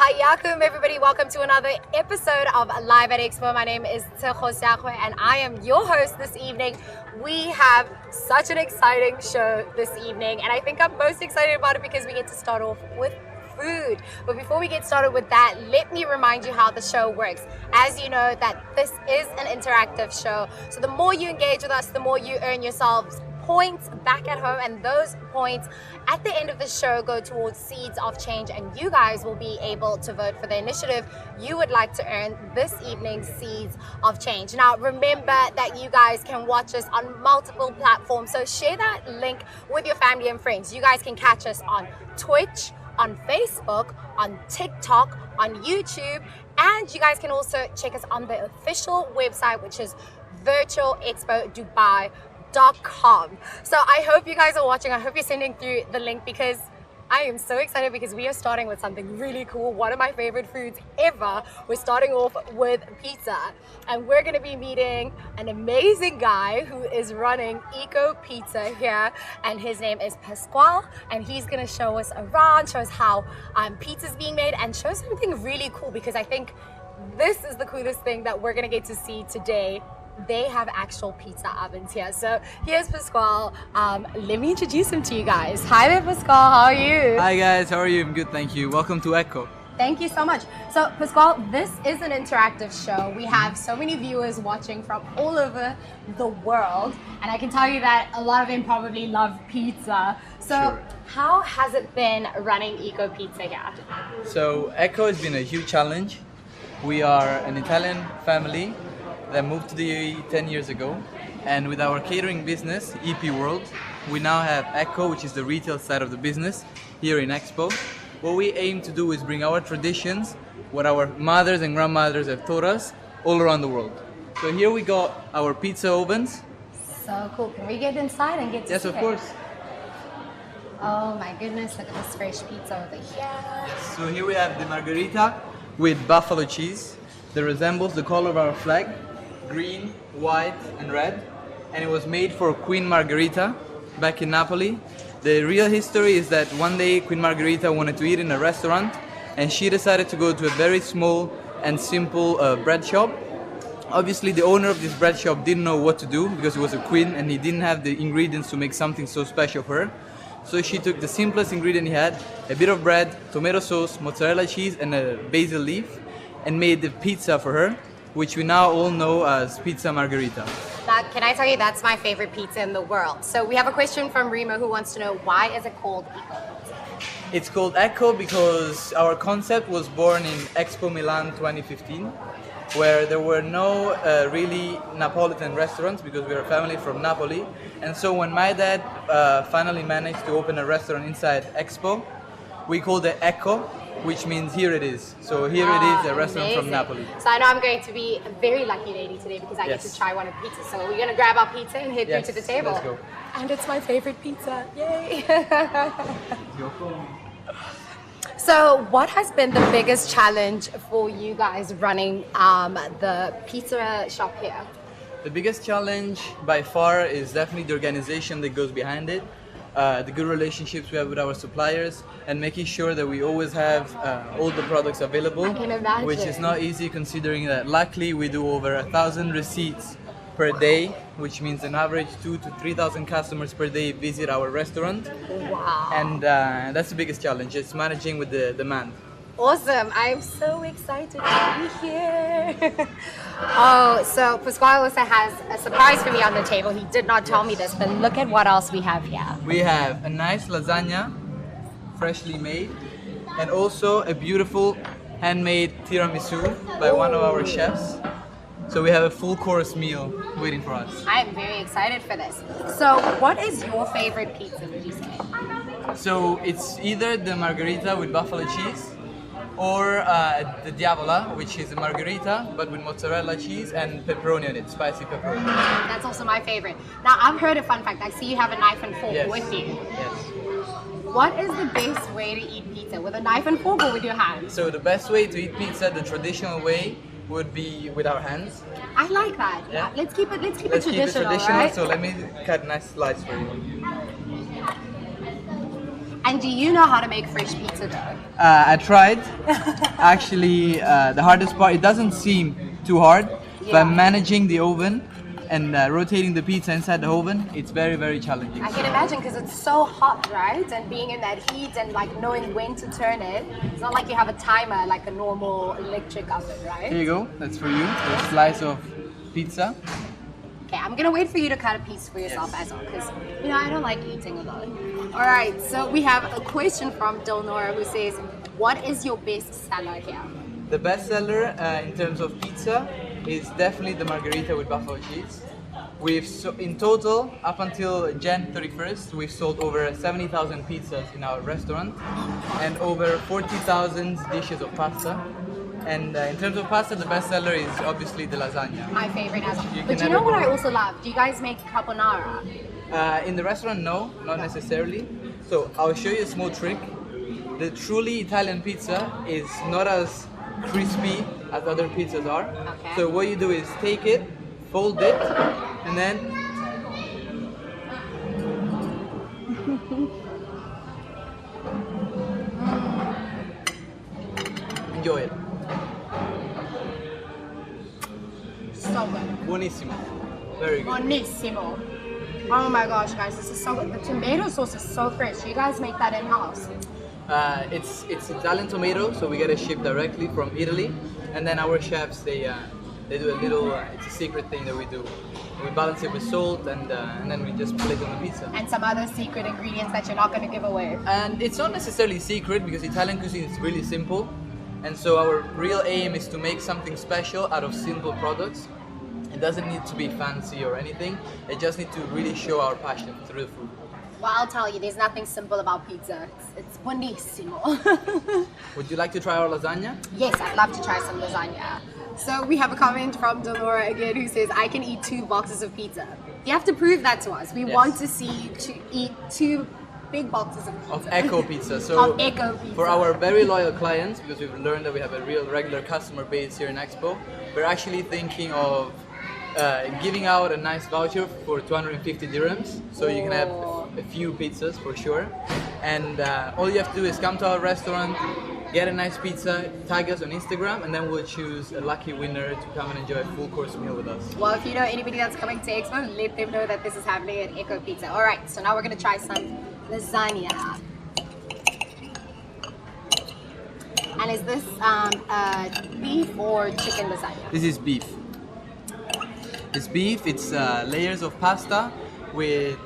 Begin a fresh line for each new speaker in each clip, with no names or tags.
Hayakum, everybody. Welcome to another episode of Live at Expo. My name is Tsekhosiakwe and I am your host this evening. We have such an exciting show this evening, and I think I'm most excited about it because we get to start off with food. But before we get started with that, let me remind you how the show works. As you know, that this is an interactive show. So the more you engage with us, the more you earn yourselves points back at home, and those points at the end of the show go towards Seeds of Change, and you guys will be able to vote for the initiative you would like to earn this evening's Seeds of Change. Now remember that you guys can watch us on multiple platforms, so share that link with your family and friends. You guys can catch us on Twitch, on Facebook, on TikTok, on YouTube, and you guys can also check us on the official website, which is virtualexpodubai.com. So I hope you guys are watching. I hope you're sending through the link because I am so excited because we are starting with something really cool. One of my favorite foods ever. We're starting off with pizza, and we're going to be meeting an amazing guy who is running Eco Pizza here, and his name is Pasquale, and he's going to show us around, show us how pizza's being made, and show something really cool because I think this is the coolest thing that we're going to get to see today. They have actual pizza ovens here. So here's Pasquale. Let me introduce him to you guys. Hi there, Pasquale. How are you?
Hi guys, how are you? I'm good, thank you. Welcome to Echo.
Thank you so much. So Pasquale, this is an interactive show. We have so many viewers watching from all over the world, and I can tell you that a lot of them probably love pizza. So
Sure.
How has it been running Eco Pizza here?
So Echo has been a huge challenge. We are an Italian family that moved to the UAE 10 years ago, and with our catering business, EP World, we now have Echo, which is the retail side of the business, here in Expo. What we aim to do is bring our traditions, what our mothers and grandmothers have taught us, all around the world. So here we got our pizza ovens.
So cool. Can we get inside and get to
Yes,
see
of
it?
course.
Oh my goodness, look at this fresh pizza over here.
So here we have the margherita with buffalo cheese that resembles the color of our flag, green, white and red, and it was made for Queen Margherita back in Napoli. The real history is that one day Queen Margherita wanted to eat in a restaurant, and she decided to go to a very small and simple bread shop. Obviously the owner of this bread shop didn't know what to do because he was a queen and he didn't have the ingredients to make something so special for her. So she took the simplest ingredient he had, a bit of bread, tomato sauce, mozzarella cheese and a basil leaf, and made the pizza for her, which we now all know as Pizza Margherita.
Now, can I tell you, that's my favorite pizza in the world. So we have a question from Rima who wants to know, why is it called Eco Pizza?
It's called Echo because our concept was born in Expo Milan 2015, where there were no really Napolitan restaurants because we're a family from Napoli. And so when my dad finally managed to open a restaurant inside Expo, we called it Echo, which means here it is. So here it is, a restaurant
Amazing.
from Napoli.
So I know I'm going to be a very lucky lady today because I get
Yes.
to try one of the pizzas. So we're going to grab our pizza and head
Yes,
through to the table.
let's go.
And it's my favorite pizza. Yay! So what has been the biggest challenge for you guys running the pizza shop here?
The biggest challenge by far is definitely the organization that goes behind it, the good relationships we have with our suppliers, and making sure that we always have all the products available,
I can imagine.
which is not easy considering that luckily we do over 1,000 receipts per day, which means an average 2,000 to 3,000 customers per day visit our restaurant,
Wow.
and that's the biggest challenge, it's managing with the demand.
Awesome. I'm so excited to be here. Oh, so Pasquale also has a surprise for me on the table. He did not tell me this, but look at what else we have here.
We have a nice lasagna, freshly made, and also a beautiful handmade tiramisu by one of our chefs. So we have a full course meal waiting for us.
I'm very excited for this. So what is your favorite pizza, would you say?
So it's either the margherita with buffalo cheese or the diavola, which is a margherita but with mozzarella cheese and pepperoni on it, spicy pepperoni.
That's also my favorite. Now, I've heard a fun fact. I see you have a knife and fork
Yes.
with you.
Yes.
What is the best way to eat pizza? With a knife and fork or with your hands?
So the best way to eat pizza, the traditional way, would be with our hands.
I like that.
Yeah.
Let's keep it
Let's keep
traditional,
it traditional,
right?
so let me cut a nice slice for you.
And do you know how to make fresh pizza dough?
I tried. Actually, the hardest part, it doesn't seem too hard,
Yeah.
but managing the oven and rotating the pizza inside the oven, it's very, very challenging.
I can imagine because it's so hot, right? And being in that heat and like knowing when to turn it. It's not like you have a timer like a normal electric oven, right?
Here you go, that's for you, a slice of pizza.
Okay, I'm gonna wait for you to cut a piece for yourself as well, because you know I don't like eating alone. All right, so we have a question from Delnora who says, "What is your best seller here?"
The best seller in terms of pizza is definitely the margherita with buffalo cheese. In total, up until Jan 31st, we've sold over 70,000 pizzas in our restaurant and over 40,000 dishes of pasta. And in terms of pasta, the best seller is obviously the lasagna.
My favorite as well.
You
But
can
you know
never
what
go
I
wrong.
also love? Do you guys make carbonara?
In the restaurant, no, not necessarily. So I'll show you a small trick. The truly Italian pizza is not as crispy as other pizzas are.
Okay.
So what you do is take it, fold it, and then enjoy it.
So good.
Buonissimo. Very good.
Buonissimo. Oh my gosh, guys, this is so good. The tomato sauce is so fresh. You guys make that in-house?
It's Italian tomato, so we get it shipped directly from Italy, and then our chefs they do a little. It's a secret thing that we do. We balance it with salt, and then we just put it on the pizza.
And some other secret ingredients that you're not going to give away.
And it's not necessarily secret because Italian cuisine is really simple, and so our real aim is to make something special out of simple products. It doesn't need to be fancy or anything. It just needs to really show our passion through the food.
Well, I'll tell you, there's nothing simple about pizza. It's buonissimo.
Would you like to try our lasagna?
Yes, I'd love to try some lasagna. So we have a comment from Delora again who says, I can eat 2 boxes of pizza. You have to prove that to us. We
Yes.
want to see you to eat 2 big boxes of pizza.
Of Eco Pizza. So
Of Eco Pizza.
for our very loyal clients, because we've learned that we have a real regular customer base here in Expo, we're actually thinking of giving out a nice voucher for 250 dirhams, so you can have a few pizzas for sure. And all you have to do is come to our restaurant, get a nice pizza, tag us on Instagram, and then we'll choose a lucky winner to come and enjoy a full course meal with us.
Well, if you know anybody that's coming to Expo, let them know that this is happening at Eco Pizza. All right, so now we're going to try some lasagna. And is this beef or chicken lasagna?
This is beef. It's beef, it's layers of pasta with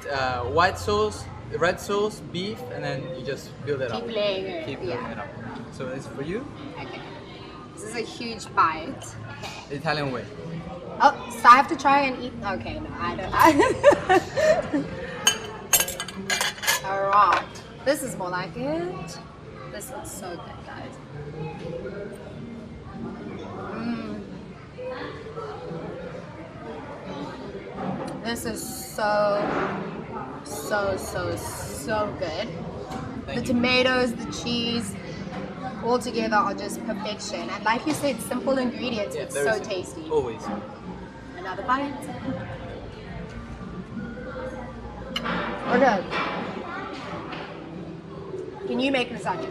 white sauce, red sauce, beef, and then you just build it up.
Keep laying it.
Keep building it up. So this is for you,
Okay. This is a huge bite. Okay.
the Italian way.
Oh, so I have to try and eat. Okay, no, I don't. All right. This is more like it. This looks so good, guys. This is so good.
Thank
The
you.
tomatoes, the cheese, all together are just perfection. And like you said, simple ingredients,
Yeah,
but
very
so
simple.
tasty.
Always.
Another bite. Okay. Can you make lasagna?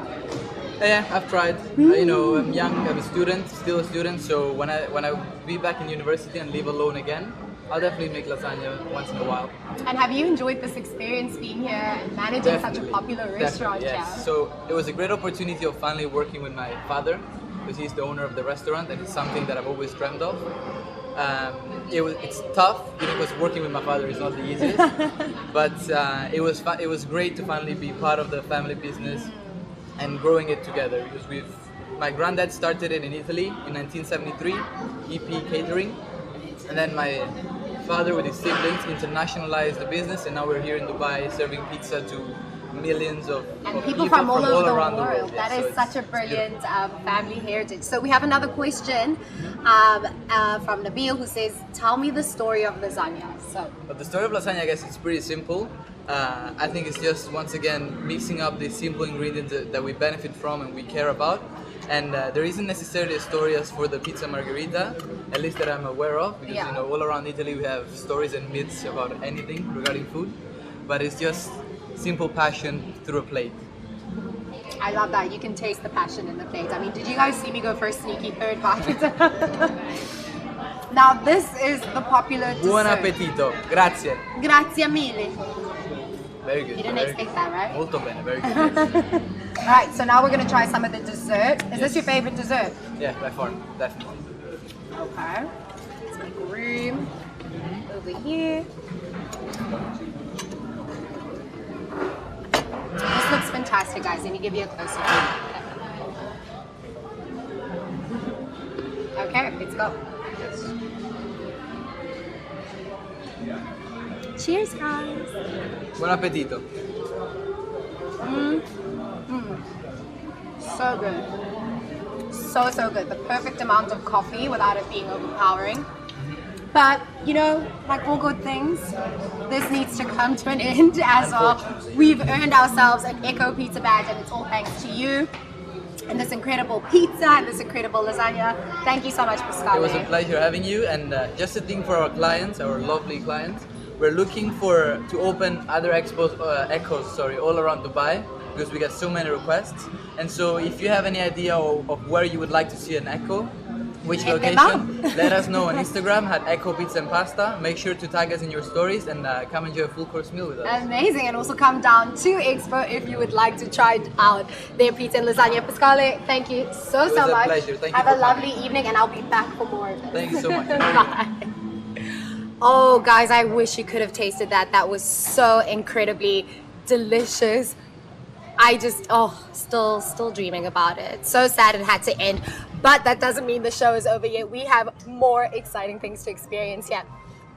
Yeah, I've tried. You know, I'm young, I'm a student, still a student, so when I be back in university and live alone again, I'll definitely make lasagna once in a while.
And have you enjoyed this experience being here and managing such a popular restaurant?
Definitely, yes. So it was a great opportunity of finally working with my father, because he's the owner of the restaurant, and it's something that I've always dreamed of. It's tough, you know, because working with my father is not the easiest. But it was great to finally be part of the family business and growing it together, because my granddad started it in Italy in 1973, EP Catering, and then my father with his siblings internationalized the business, and now we're here in Dubai serving pizza to millions of
people from all over the
around
world.
Yeah,
That
so
is
it's
such a
beautiful.
brilliant family heritage. So we have another question from Nabil who says, tell me the story of lasagna. So
But the story of lasagna, I guess, it's pretty simple. I think it's just, once again, mixing up these simple ingredients that we benefit from and we care about. And there isn't necessarily a story as for the pizza margherita, at least that I'm aware of, because
Yeah.
you know, all around Italy we have stories and myths about anything regarding food. But it's just simple passion through a plate.
I love that. You can taste the passion in the plate. I mean, did you guys see me go for a sneaky third bite? Now this is the popular dessert.
Buon appetito. Grazie.
Grazie mille.
Very good.
You didn't expect that, right?
Molto bene. Very good.
Alright, so now we're going to try some of the dessert. Is this your favorite dessert?
Yeah, by far. Definitely.
Okay. Let's make room over here. This looks fantastic, guys. Let me give you a closer look. Okay, let's go. Cheers, guys.
Buon appetito.
So good. So good. The perfect amount of coffee without it being overpowering. But, you know, like all good things, this needs to come to an end as well. We've earned ourselves an Echo Pizza badge, and it's all thanks to you. And this incredible pizza and this incredible lasagna. Thank you so much, Pascal.
It was a pleasure having you, and just a thing for our clients, our lovely clients, we're looking to open other echoes, all around Dubai, because we get so many requests. And so if you have any idea of where you would like to see an echo, which location, let us know on Instagram at Echo Pizza and Pasta. Make sure to tag us in your stories and come enjoy a full course meal with us.
Amazing, and also come down to Expo if you would like to try out their pizza and lasagna. Pascale, thank you so much.
Pleasure. Thank you.
Have a lovely evening, and I'll be back for more of this.
Thank you so much.
Bye. Oh, guys, I wish you could have tasted that. That was so incredibly delicious. I just, still dreaming about it. So sad it had to end, but that doesn't mean the show is over yet. We have more exciting things to experience here.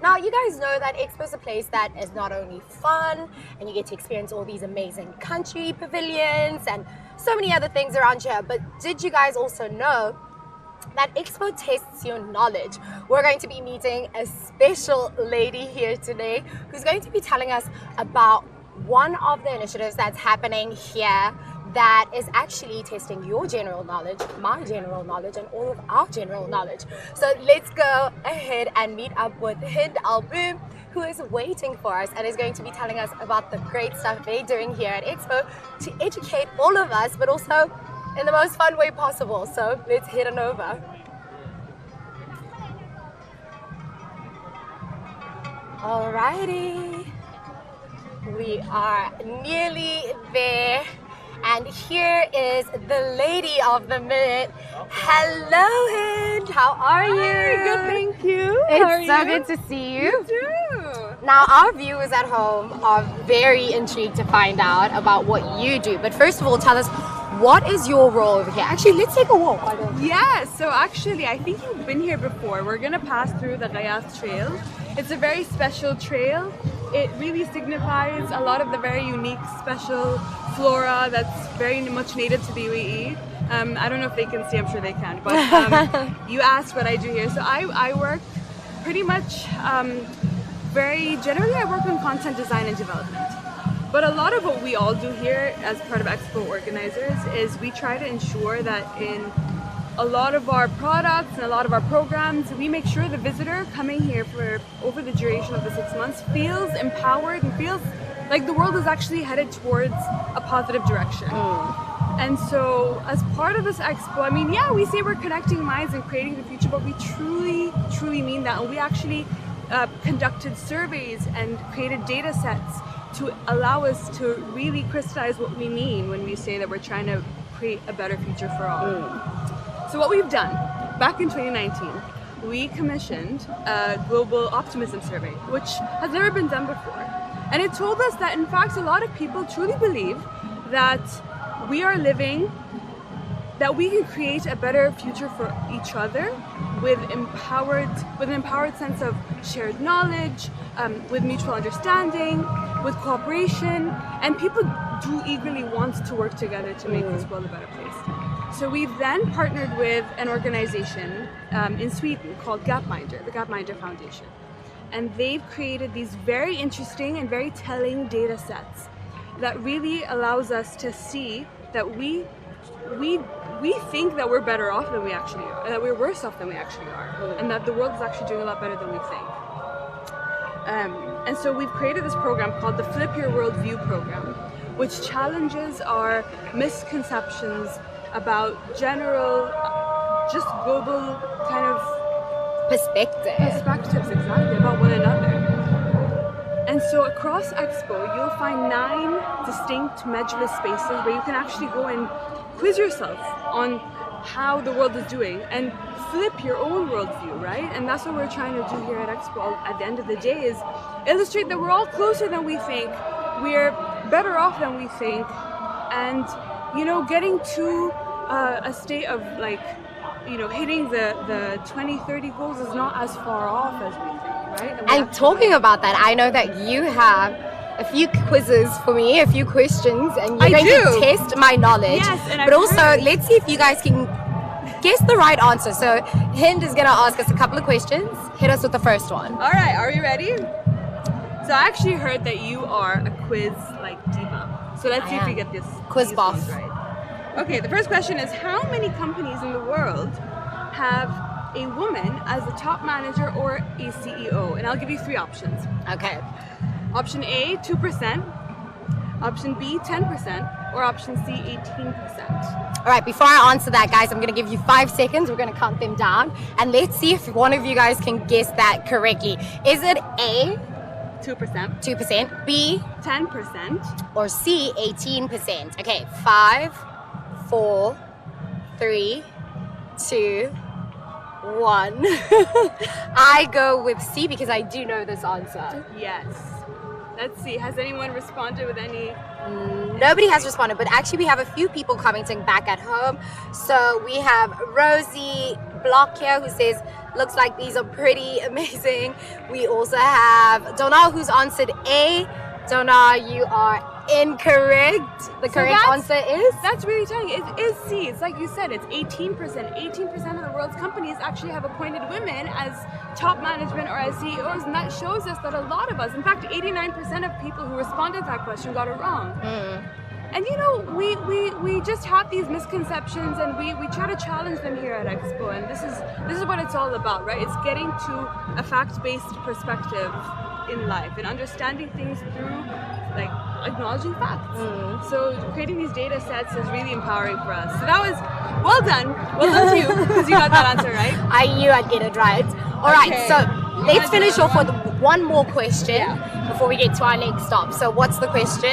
Now, you guys know that Expo is a place that is not only fun, and you get to experience all these amazing country pavilions and so many other things around here, but did you guys also know that Expo tests your knowledge? We're going to be meeting a special lady here today who's going to be telling us about one of the initiatives that's happening here that is actually testing your general knowledge, my general knowledge, and all of our general knowledge. So let's go ahead and meet up with Hind Al-Boom, who is waiting for us and is going to be telling us about the great stuff they're doing here at Expo to educate all of us, but also in the most fun way possible. So let's head on over. Alrighty. We are nearly there, and here is the lady of the minute. Hello, Hind. How are you?
Hi, good, thank you.
It's so good to see you.
You too.
Now, our viewers at home are very intrigued to find out about what you do. But first of all, tell us, what is your role over here? Actually, let's take a walk.
Yeah, so actually, I think you've been here before. We're gonna pass through the Ghayath Trail. It's a very special trail. It really signifies a lot of the very unique, special flora that's very much native to the UAE. I don't know if they can see, I'm sure they can, but you asked what I do here. So I work pretty much, very generally I work on content design and development. But a lot of what we all do here as part of Expo organizers is we try to ensure that in a lot of our products and a lot of our programs, we make sure the visitor coming here for over the duration of the 6 months feels empowered and feels like the world is actually headed towards a positive direction. And so as part of this Expo, I mean, yeah, we say we're connecting minds and creating the future, but we truly mean that. And we actually conducted surveys and created data sets to allow us to really crystallize what we mean when we say that we're trying to create a better future for all. So what we've done, back in 2019, we commissioned a global optimism survey, which has never been done before. And it told us that in fact a lot of people truly believe that we are living, that we can create a better future for each other with an empowered sense of shared knowledge, with mutual understanding, with cooperation, and people do eagerly want to work together to make this world a better place. So we've then partnered with an organization in Sweden called Gapminder, the Gapminder Foundation. And they've created these very interesting and very telling data sets that really allows us to see that we think that we're better off than we actually are, that we're worse off than we actually are, and that the world is actually doing a lot better than we think. And so we've created this program called the Flip Your Worldview program, which challenges our misconceptions about general, just global kind of perspectives exactly about one another. And so across Expo, you'll find 9 distinct majlis spaces where you can actually go and quiz yourself on how the world is doing and flip your own worldview, right? And that's what we're trying to do here at Expo at the end of the day, is illustrate that we're all closer than we think, we're better off than we think, and, you know, getting to a state of like, you know, hitting the 2030 goals is not as far off as we think, right?
And talking about that, I know that you have a few quizzes for me, a few questions, and you're going to test my knowledge.
Yes, and
but also, let's see if you guys can guess the right answer. So Hind is going to ask us a couple of questions. Hit us with the first one.
All right, are you ready? So I actually heard that you are a quiz like diva. So let's see if we get this
quiz boss
right. Okay, the first question is, how many companies in the world have a woman as a top manager or a CEO? And I'll give you 3 options.
Okay.
Option A, 2%. Option B, 10%. Or option C, 18%.
All right, before I answer that, guys, I'm going to give you 5 seconds. We're going to count them down. And let's see if one of you guys can guess that correctly. Is it A,
2%.
2%, B,
10%,
or C, 18%? Okay, 5, 4, 3, 2, 1. I go with C because I do know this answer.
Yes. Let's see, has anyone responded with any?
Nobody has responded, but actually we have a few people commenting back at home. So we have Rosie Block here who says, looks like these are pretty amazing. We also have Donna who's answered A. Donna, you are incorrect. The correct answer is?
That's really telling. It is C. It's like you said, it's 18%. 18% of the world's companies actually have appointed women as top management or as CEOs, and that shows us that a lot of us, in fact, 89% of people who responded to that question got it wrong. And you know, we just have these misconceptions, and we try to challenge them here at Expo, and this is what it's all about, right? It's getting to a fact-based perspective in life and understanding things through like acknowledging facts. So creating these data sets is really empowering for us. So that was well done to you, because you got that answer right.
I knew I'd get it right. All right, so let's finish off with one more question before we get to our next stop. So what's the question?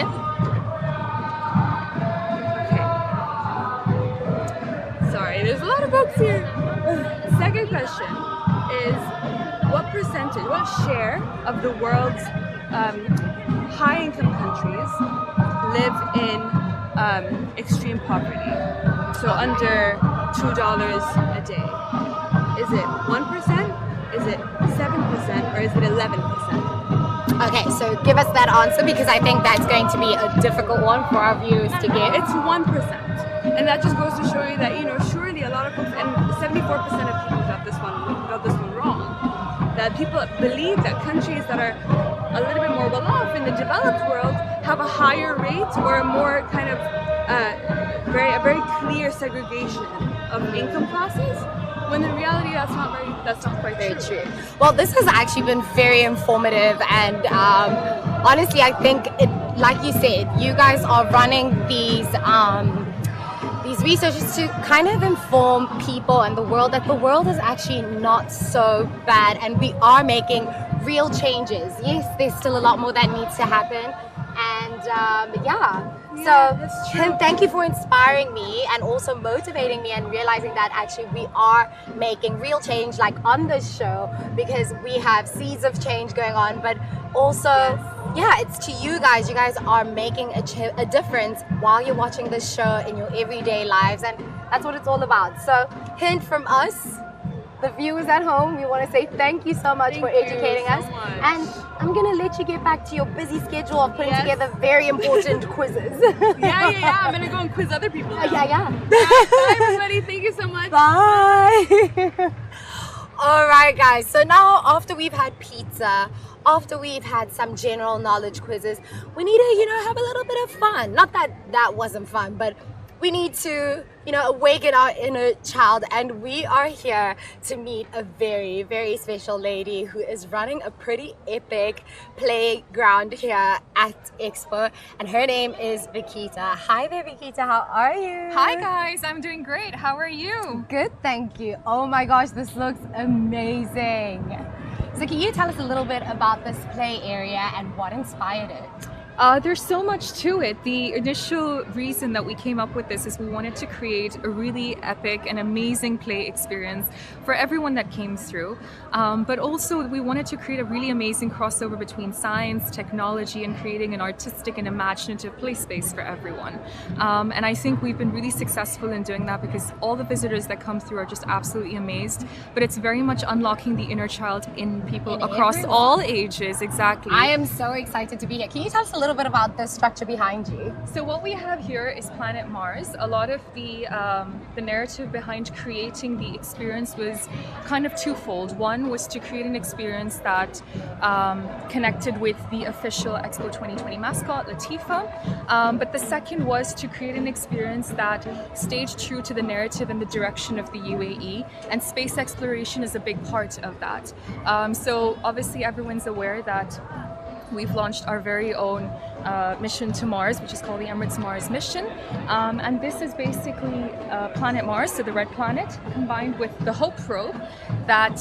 Sorry, there's a lot of books here. Second question is, what percentage, what share of the world's high-income countries live in extreme poverty? So under $2 a day. Is it 1%? Is it 7%? Or is it 11%?
Okay, so give us that answer, because I think that's going to be a difficult one for our viewers to get.
It's 1%. And that just goes to show you that, you know, surely a lot of folks, and 74% of people got this one wrong. That people believe that countries that are a little bit more well-off in the developed world have a higher rate or a more kind of a very clear segregation of income classes, when in reality that's not quite
very true. Well, this has actually been very informative, and honestly, I think like you said, you guys are running these researches to kind of inform people and the world that the world is actually not so bad, and we are making real changes. Yes, there's still a lot more that needs to happen, and so thank you for inspiring me and also motivating me and realizing that actually we are making real change, like on this show, because we have seeds of change going on, but also it's to you guys. You guys are making a difference while you're watching this show in your everyday lives, and that's what it's all about. So hint from us, the viewers at home, we want to say thank you so much for educating us. And I'm going to let you get back to your busy schedule of putting together very important quizzes.
I'm going to go and quiz other people now. Bye, everybody. Thank you so much.
Bye. All right, guys. So now, after we've had pizza, after we've had some general knowledge quizzes, we need to, have a little bit of fun. Not that that wasn't fun, but we need to, awaken our inner child, and we are here to meet a very, very special lady who is running a pretty epic playground here at Expo, and her name is Vikita. Hi there, Vikita. How are you?
Hi guys, I'm doing great. How are you?
Good, thank you. Oh my gosh, this looks amazing. So can you tell us a little bit about this play area and what inspired it?
There's so much to it. The initial reason that we came up with this is we wanted to create a really epic and amazing play experience for everyone that came through. But also we wanted to create a really amazing crossover between science, technology, and creating an artistic and imaginative play space for everyone. And I think we've been really successful in doing that because all the visitors that come through are just absolutely amazed. But it's very much unlocking the inner child in people across
everyone.
all ages. Exactly.
I am so excited to be here. Can you tell us a little bit about the structure behind you?
So what we have here is Planet Mars. A lot of the narrative behind creating the experience was kind of twofold. One was to create an experience that connected with the official Expo 2020 mascot, Latifa. But the second was to create an experience that stayed true to the narrative and the direction of the UAE. And space exploration is a big part of that. So obviously everyone's aware that we've launched our very own mission to Mars, which is called the Emirates Mars mission. And this is basically Planet Mars, so the red planet, combined with the Hope probe that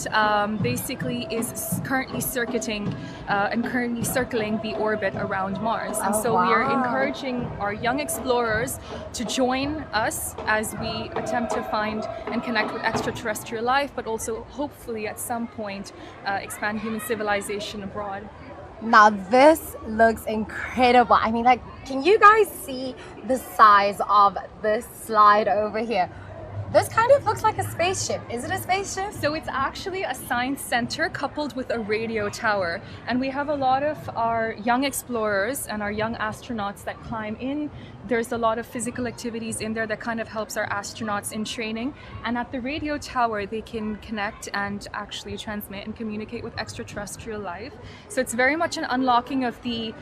basically is currently circuiting and currently circling the orbit around Mars. And so we are encouraging our young explorers to join us as we attempt to find and connect with extraterrestrial life, but also hopefully at some point expand human civilization abroad.
Now this looks incredible. I mean, can you guys see the size of this slide over here? This kind of looks like a spaceship. Is it a spaceship?
So it's actually a science center coupled with a radio tower. And we have a lot of our young explorers and our young astronauts that climb in. There's a lot of physical activities in there that kind of helps our astronauts in training. And at the radio tower, they can connect and actually transmit and communicate with extraterrestrial life. So it's very much an unlocking of the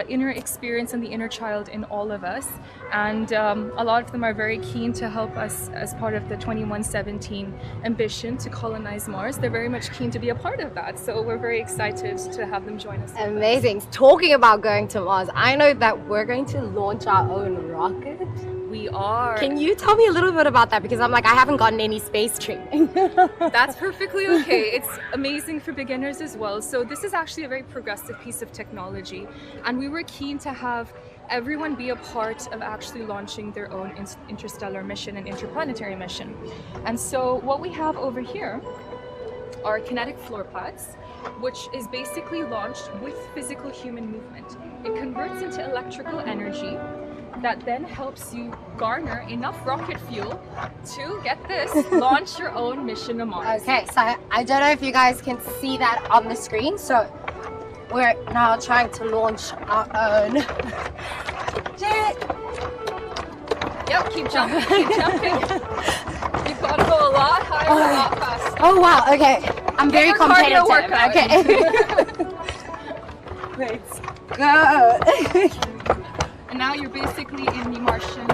inner experience and the inner child in all of us. And a lot of them are very keen to help us as part of the 2117 ambition to colonize Mars. They're very much keen to be a part of that. So we're very excited to have them join us.
Amazing. Talking about going to Mars, I know that we're going to launch our own rocket.
We are.
Can you tell me a little bit about that? Because I haven't gotten any space training.
That's perfectly okay. It's amazing for beginners as well. So this is actually a very progressive piece of technology. And we were keen to have everyone be a part of actually launching their own interstellar mission and interplanetary mission. And so what we have over here are kinetic floor pads, which is basically launched with physical human movement. It converts into electrical energy that then helps you garner enough rocket fuel to, get this, launch your own mission to Mars.
Okay, so I don't know if you guys can see that on the screen. So we're now trying to launch our own jet.
Yep, keep jumping, keep jumping. You've got to go a lot higher, a lot faster.
Oh wow, okay. I'm very
your cardio
competitive.
workout.
Okay. Let's go.
And now you're basically in the Martian,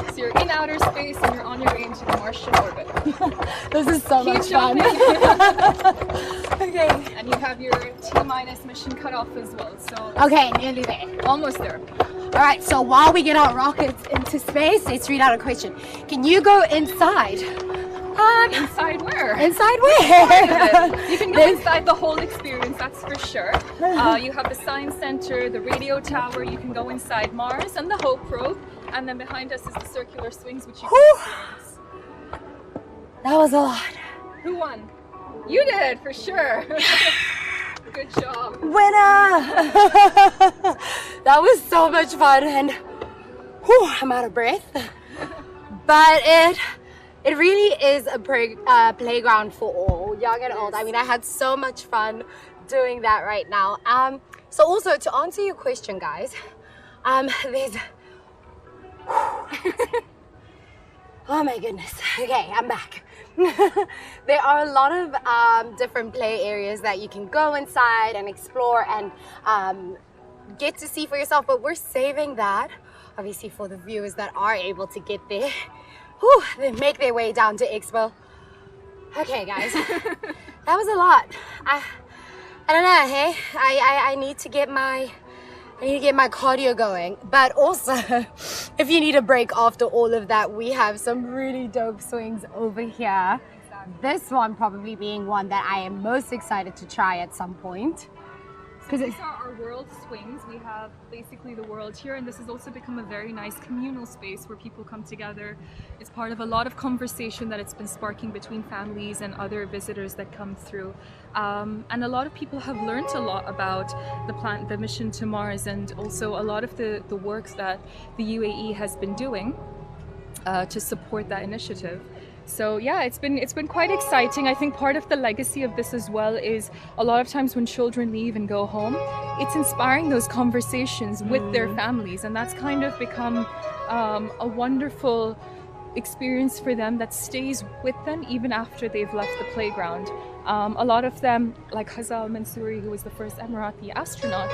so you're in outer space and you're on your way into the Martian orbit.
This is so
Keep
much fun. Okay.
And you have your T- mission cut off as well, so
Okay, nearly there.
almost there.
All right, so while we get our rockets into space, let's read out a question. Can you go inside?
Inside where?
Inside where?
You can go inside the whole experience, that's for sure. You have the science center, the radio tower, you can go inside Mars and the Hope probe, and then behind us is the circular swings, which you can experience.
That was a lot.
Who won? You did, for sure. Good job.
Winner! That was so much fun, and I'm out of breath. But it really is a playground for all, young and old. I mean, I had so much fun doing that right now. So also, to answer your question, guys, there's... Oh my goodness. Okay, I'm back. There are a lot of different play areas that you can go inside and explore and get to see for yourself, but we're saving that obviously for the viewers that are able to get there, whew, they make their way down to Expo. Okay, guys, that was a lot. I don't know, hey, I need to get my cardio going. But also, if you need a break after all of that, we have some really dope swings over here. This one probably being one that I am most excited to try at some point.
So these are our world swings. We have basically the world here, and this has also become a very nice communal space where people come together. It's part of a lot of conversation that it's been sparking between families and other visitors that come through. And a lot of people have learned a lot about the mission to Mars, and also a lot of the work that the UAE has been doing to support that initiative. So yeah, it's been quite exciting. I think part of the legacy of this as well is a lot of times when children leave and go home, it's inspiring those conversations with their families, and that's kind of become a wonderful experience for them that stays with them even after they've left the playground. A lot of them, like Hazal Mansouri, who was the first Emirati astronaut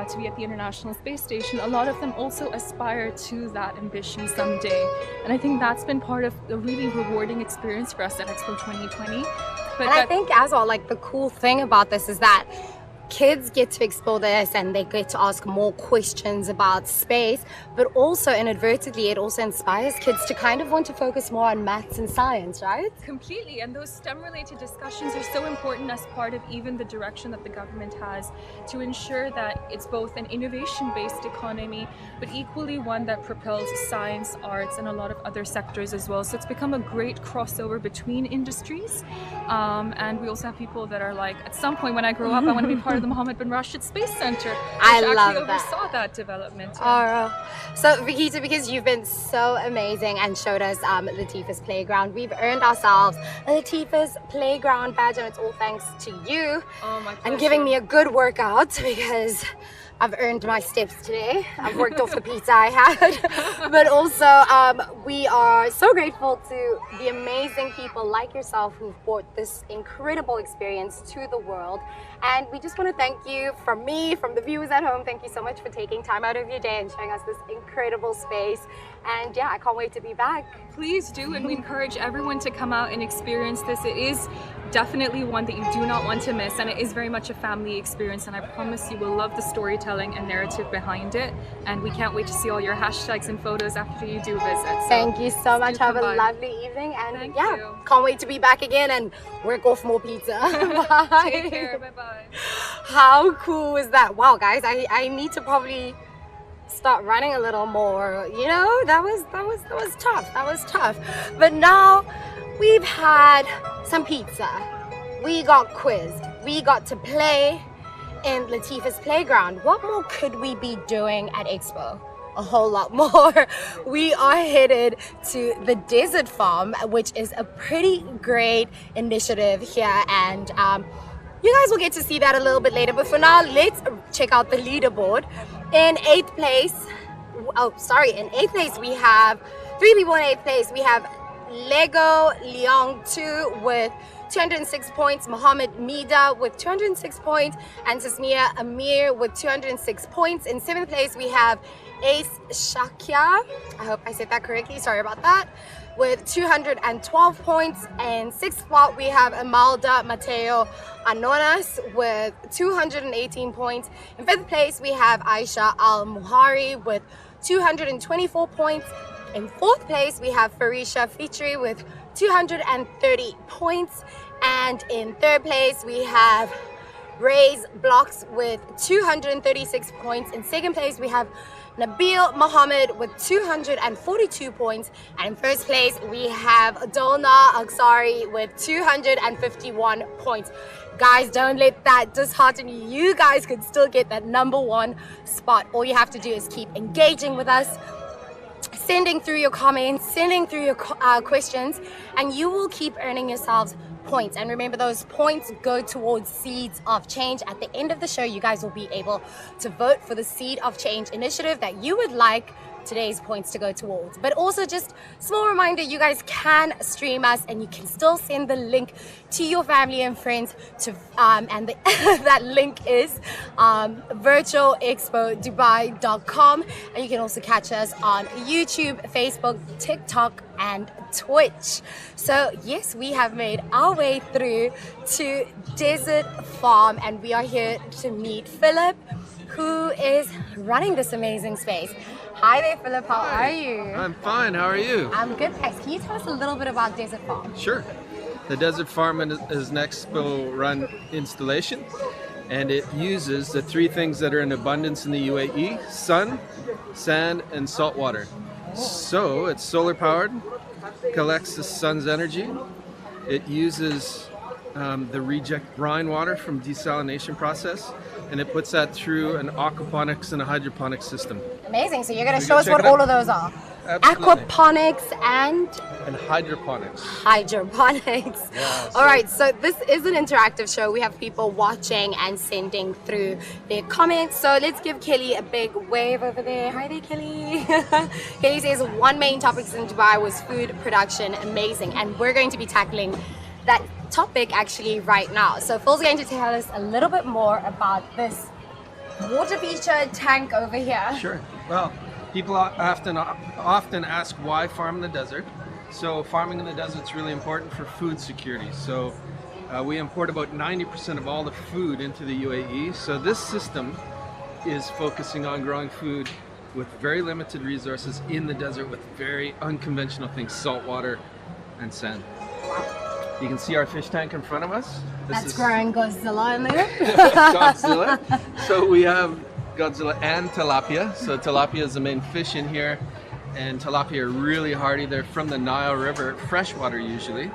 to be at the International Space Station, a lot of them also aspire to that ambition someday. And I think that's been part of a really rewarding experience for us at Expo 2020. But
I think as well, like the cool thing about this is that kids get to explore this and they get to ask more questions about space, but also inadvertently it also inspires kids to kind of want to focus more on maths and science, right?
Completely, and those STEM related discussions are so important as part of even the direction that the government has to ensure that it's both an innovation based economy but equally one that propels science, arts and a lot of other sectors as well. So it's become a great crossover between industries, and we also have people that are like, at some point when I grow up I want to be part of the Mohammed bin Rashid Space Center, which
I love
actually
that.
oversaw that development.
So Vikita, because you've been so amazing and showed us Latifa's Playground, we've earned ourselves a Latifa's Playground badge, and it's all thanks to you and giving me a good workout, because I've earned my steps today. I've worked off the pizza I had. But also, we are so grateful to the amazing people like yourself who've brought this incredible experience to the world. And we just want to thank you from me, from the viewers at home. Thank you so much for taking time out of your day and showing us this incredible space. And yeah, I can't wait to be back.
Please do, and we encourage everyone to come out and experience this. It is definitely one that you do not want to miss, and it is very much a family experience, and I promise you will love the storytelling and narrative behind it, and we can't wait to see all your hashtags and photos after you do visit. So
thank you so much. Have a
by.
lovely evening, and
Thank
yeah,
you.
can't wait to be back again and work off more pizza. Bye.
Take care, bye-bye.
How cool is that? Wow, guys, I need to probably start running a little more. You know, that was tough. That was tough. But now we've had some pizza. We got quizzed. We got to play in Latifa's Playground. What more could we be doing at Expo? A whole lot more. We are headed to the Desert Farm, which is a pretty great initiative here, and you guys will get to see that a little bit later. But for now, let's check out the leaderboard. In 8th place, in 8th place we have 3 people in 8th place. We have Lego Leong 2 with 206 points, Mohammed Mida with 206 points, and Tasmia Amir with 206 points. In 7th place we have Ace Shakya, I hope I said that correctly, sorry about that, with 212 points. And 6th spot we have Amalda Mateo Anonas with 218 points. In 5th place we have Aisha Al Muhari with 224 points. In 4th place we have Farisha Fitri with 230 points, and in 3rd place we have Ray's Blocks with 236 points. In 2nd place we have Nabil Mohammed with 242 points, and in 1st place we have Dolna Aksari with 251 points. Guys, don't let that dishearten you. You guys could still get that #1 spot. All you have to do is keep engaging with us, sending through your comments, sending through your questions, and you will keep earning yourselves points. And remember, those points go towards Seeds of Change. At the end of the show, you guys will be able to vote for the Seed of Change initiative that you would like today's points to go towards. But also just small reminder, you guys can stream us and you can still send the link to your family and friends to that link is virtualexpodubai.com, and you can also catch us on YouTube, Facebook, TikTok and Twitch. So yes, we have made our way through to Desert Farm and we are here to meet Philip, who is running this amazing space. Hi there, Philip. How are you?
I'm fine. How are you?
I'm good, thanks. Can you tell us a little bit about Desert Farm?
Sure. The Desert Farm is an Expo run installation, and it uses the three things that are in abundance in the UAE: sun, sand, and salt water. So it's solar powered, collects the sun's energy. It uses the reject brine water from desalination process, and it puts that through an aquaponics and a hydroponics system.
Amazing. So you're going to show us what all of those are.
Absolutely.
Aquaponics and
hydroponics.
Hydroponics.
Yeah,
All right, so this is an interactive show. We have people watching and sending through their comments. So let's give Kelly a big wave over there. Hi there, Kelly. Kelly says one main topic in Dubai was food production. Amazing. And we're going to be tackling that topic actually right now. So Phil's going to tell us a little bit more about this water feature tank over here.
Sure. Well, people often ask why farm in the desert. So farming in the desert is really important for food security. So we import about 90% of all the food into the UAE. So this system is focusing on growing food with very limited resources in the desert with very unconventional things: salt water and sand. You can see our fish tank in front of us.
That's growing Godzilla in there.
Godzilla. So we have Godzilla and Tilapia. So Tilapia is the main fish in here, and Tilapia are really hardy. They're from the Nile River, freshwater usually,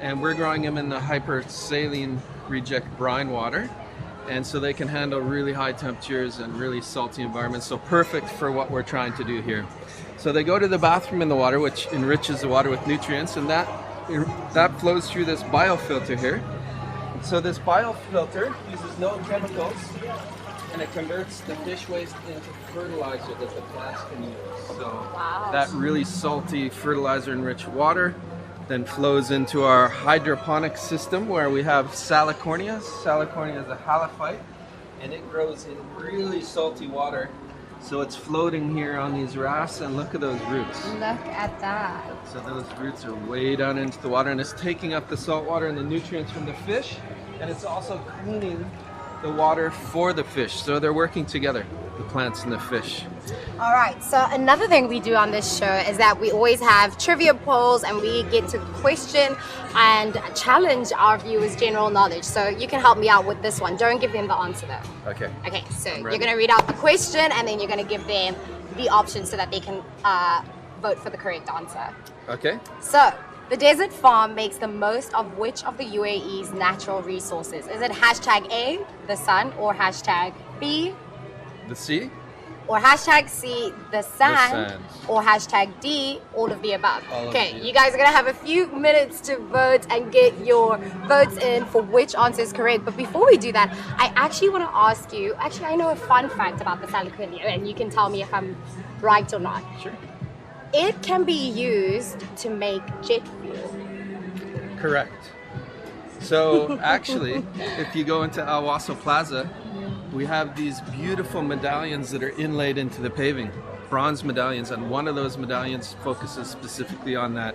and we're growing them in the hypersaline reject brine water, and so they can handle really high temperatures and really salty environments. So perfect for what we're trying to do here. So they go to the bathroom in the water, which enriches the water with nutrients, and that flows through this biofilter here. So this biofilter uses no chemicals, and it converts the fish waste into fertilizer that the plants can use. So that really salty fertilizer-enriched water then flows into our hydroponic system where we have Salicornia. Salicornia is a halophyte, and it grows in really salty water. So it's floating here on these rafts, and look at those roots.
Look at that.
So those roots are way down into the water, and it's taking up the salt water and the nutrients from the fish, and it's also cleaning the water for the fish. So they're working together, the plants and the fish.
All right, so another thing we do on this show is that we always have trivia polls, and we get to question and challenge our viewers' general knowledge. So you can help me out with this one. Don't give them the answer though.
Okay.
Okay, so you're going to read out the question, and then you're going to give them the options so that they can vote for the correct answer.
Okay.
So, the desert farm makes the most of which of the UAE's natural resources? Is it hashtag A, the sun, or hashtag B,
The sea?
or hashtag C, the sand,
sand.
or hashtag D, all of the above?
All of
Okay,
the
you guys are gonna have a few minutes to vote and get your votes in for which answer is correct. But before we do that, I actually want to ask you, I know a fun fact about the Salicornia, and you can tell me if I'm right or not.
Sure.
It can be used to make jet fuel.
Correct. So actually, if you go into Al Wasl Plaza, we have these beautiful medallions that are inlaid into the paving, bronze medallions, and one of those medallions focuses specifically on that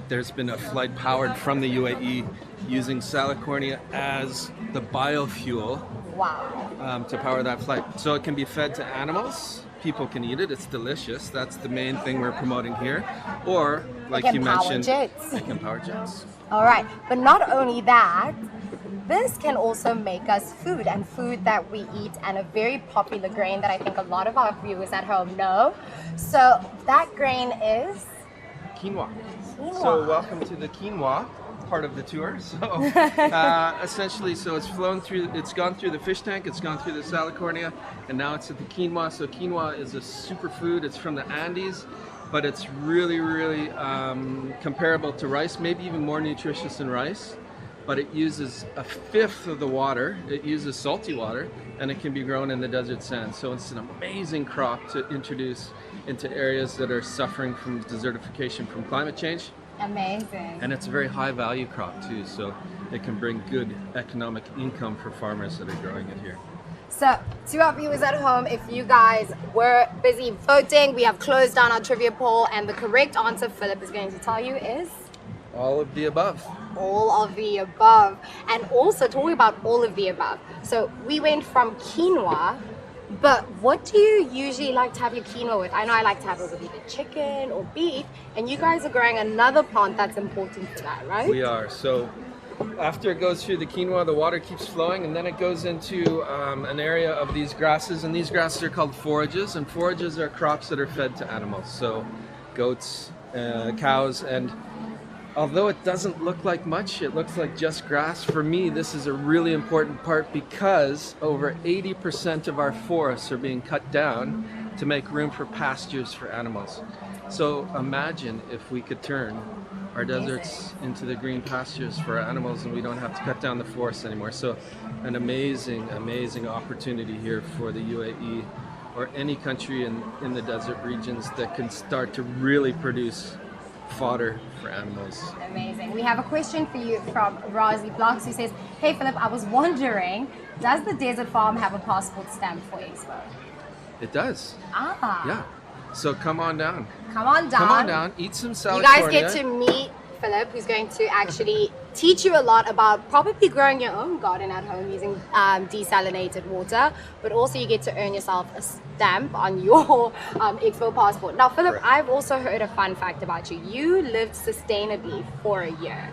there's been a flight powered from the UAE using Salicornia as the biofuel.
Wow.
To power that flight. So it can be fed to animals. People can eat it. It's delicious. That's the main thing we're promoting here. Or, like you mentioned,
It
can power jets.
All right, but not only that, this can also make us food, and food that we eat, and a very popular grain that I think a lot of our viewers at home know. So that grain is?
Quinoa.
Quinoa.
So welcome to the quinoa part of the tour. So essentially, so it's gone through the fish tank, it's gone through the Salicornia, and now it's at the quinoa. So quinoa is a superfood. It's from the Andes, but it's really, really comparable to rice, maybe even more nutritious than rice. but it uses a fifth of the water. It uses salty water, and it can be grown in the desert sand. So it's an amazing crop to introduce into areas that are suffering from desertification from climate change.
Amazing.
And it's a very high value crop too, so it can bring good economic income for farmers that are growing it here.
So, to our viewers at home, if you guys were busy voting, we have closed down our trivia poll, and the correct answer Philip is going to tell you is
All of the above.
all of the above. And also talking about all of the above. So we went from quinoa, but what do you usually like to have your quinoa with? I know I like to have it with either chicken or beef, and you guys are growing another plant that's important for that, right?
We are. So after it goes through the quinoa, the water keeps flowing, and then it goes into an area of these grasses, and these grasses are called forages, and forages are crops that are fed to animals, so goats, cows, and although it doesn't look like much, it looks like just grass. For me, this is a really important part because over 80% of our forests are being cut down to make room for pastures for animals. So imagine if we could turn our deserts into the green pastures for our animals, and we don't have to cut down the forests anymore. So an amazing, amazing opportunity here for the UAE or any country in the desert regions that can start to really produce fodder for animals.
Amazing. We have a question for you from Razi Blocks, who says, hey Philip, I was wondering, does the desert farm have a passport stamp for Expo?
It does.
Ah.
Yeah. So come on down.
Come on down.
Come on down. Eat some salad.
You guys get to meet Philip, who's going to actually teach you a lot about probably growing your own garden at home using desalinated water, but also you get to earn yourself a stamp on your Expo passport. Now, Philip,
Correct.
I've also heard a fun fact about you. You lived sustainably for a year.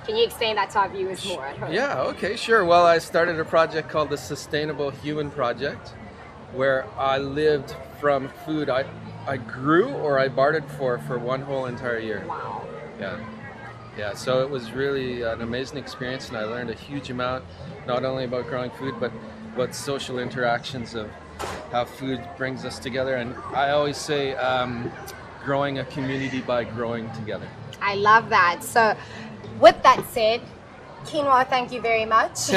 Can you explain that to our viewers more at home?
Yeah, okay, sure. Well, I started a project called the Sustainable Human Project, where I lived from food I grew or I bartered for one whole entire year.
Wow.
Yeah, so it was really an amazing experience, and I learned a huge amount, not only about growing food, but social interactions of how food brings us together. And I always say, growing a community by growing together.
I love that. So, with that said, Quinoa, thank you very much.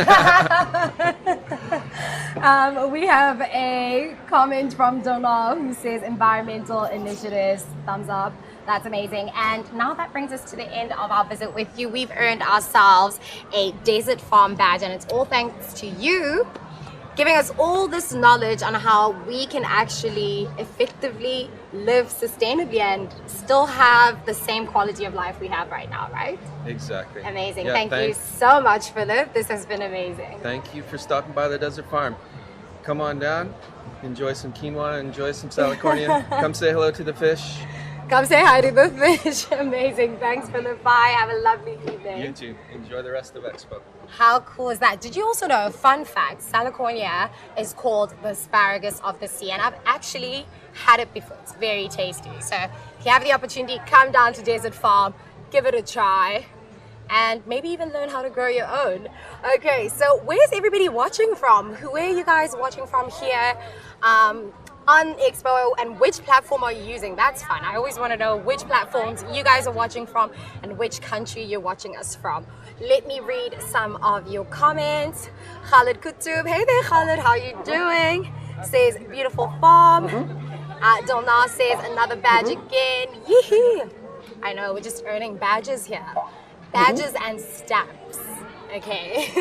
We have a comment from Donna who says environmental initiatives, thumbs up. That's amazing. And now that brings us to the end of our visit with you. We've earned ourselves a desert farm badge, and it's all thanks to you giving us all this knowledge on how we can actually effectively live sustainably and still have the same quality of life we have right now, right?
Exactly.
Amazing.
Yeah,
Thank you
thanks.
so much, Philip. This has been amazing.
Thank you for stopping by the Desert Farm. Come on down, enjoy some quinoa, enjoy some salicornium. Come say hello to the fish.
Come say hi to the fish. Amazing. Thanks, Philip. Bye. Have a lovely evening.
You too. Enjoy the rest of Expo.
How cool is that? Did you also know, fun fact, salicornia is called the asparagus of the sea, and I've actually had it before. It's very tasty. So if you have the opportunity, come down to Desert Farm, give it a try, and maybe even learn how to grow your own. Okay, so where's everybody watching from? Where are you guys watching from here on Expo, and which platform are you using? That's fun. I always want to know which platforms you guys are watching from and which country you're watching us from. Let me read some of your comments. Khalid Kutub, hey there Khalid, how you doing? Says beautiful farm. Donna says another badge again. Yee. I know, we're just earning badges here. Badges and stamps. Okay.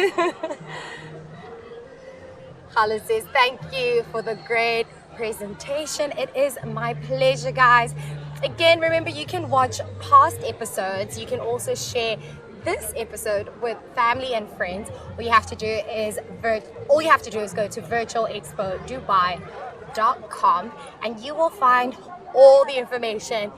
Khalid says thank you for the great presentation. It is my pleasure, guys. Again, remember you can watch past episodes. You can also share this episode with family and friends. All you have to do is go to virtualexpodubai.com and you will find all the information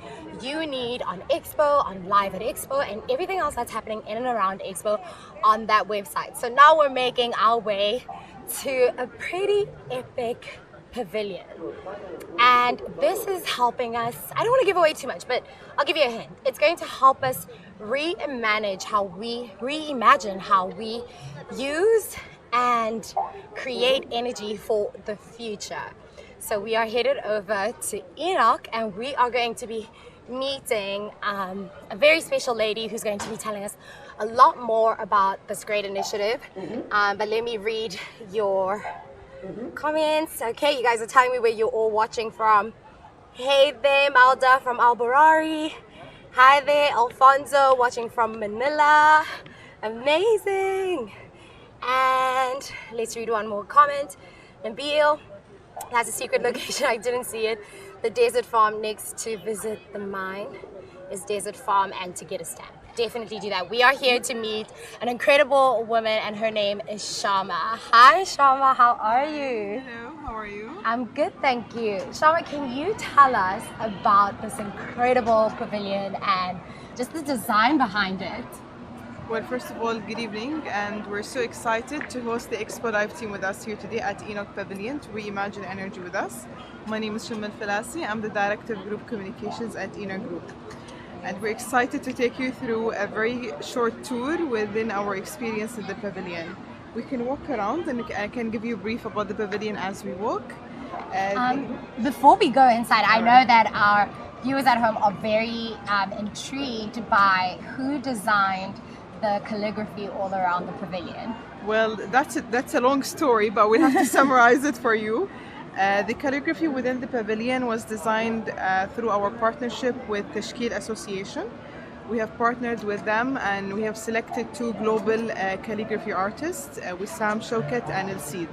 you need on Expo, on Live at Expo, and everything else that's happening in and around Expo on that website. So now we're making our way to a pretty epic pavilion, and this is helping us. I don't want to give away too much, but I'll give you a hint. It's going to help us reimagine how we use and create energy for the future. So we are headed over to ENOC, and we are going to be meeting a very special lady who's going to be telling us a lot more about this great initiative. But let me read your comments. Okay, you guys are telling me where you're all watching from. Hey there, Malda from Albarari. Hi there, Alfonso watching from Manila. Amazing. And let's read one more comment. Nabil, that's a secret location. I didn't see it. The desert farm next to visit the mine is Desert Farm and to get a stamp. Definitely do that. We are here to meet an incredible woman and her name is Shama. Hi Shama, how are you?
Hello, how are you?
I'm good, thank you. Shama, can you tell us about this incredible pavilion and just the design behind it?
Well, first of all, good evening, and we're so excited to host the Expo Live team with us here today at ENOC Pavilion to reimagine energy with us. My name is Shama Falasi. I'm the Director of Group Communications at ENOC Group. And we're excited to take you through a very short tour within our experience in the pavilion. We can walk around and I can give you a brief about the pavilion as we walk.
Before we go inside, I know that our viewers at home are very intrigued by who designed the calligraphy all around the pavilion.
Well, that's a long story, but we'll have to summarize it for you. The calligraphy within the pavilion was designed through our partnership with Tashkil Association. We have partnered with them and we have selected two global calligraphy artists, Wissam Shaukat and El Cid.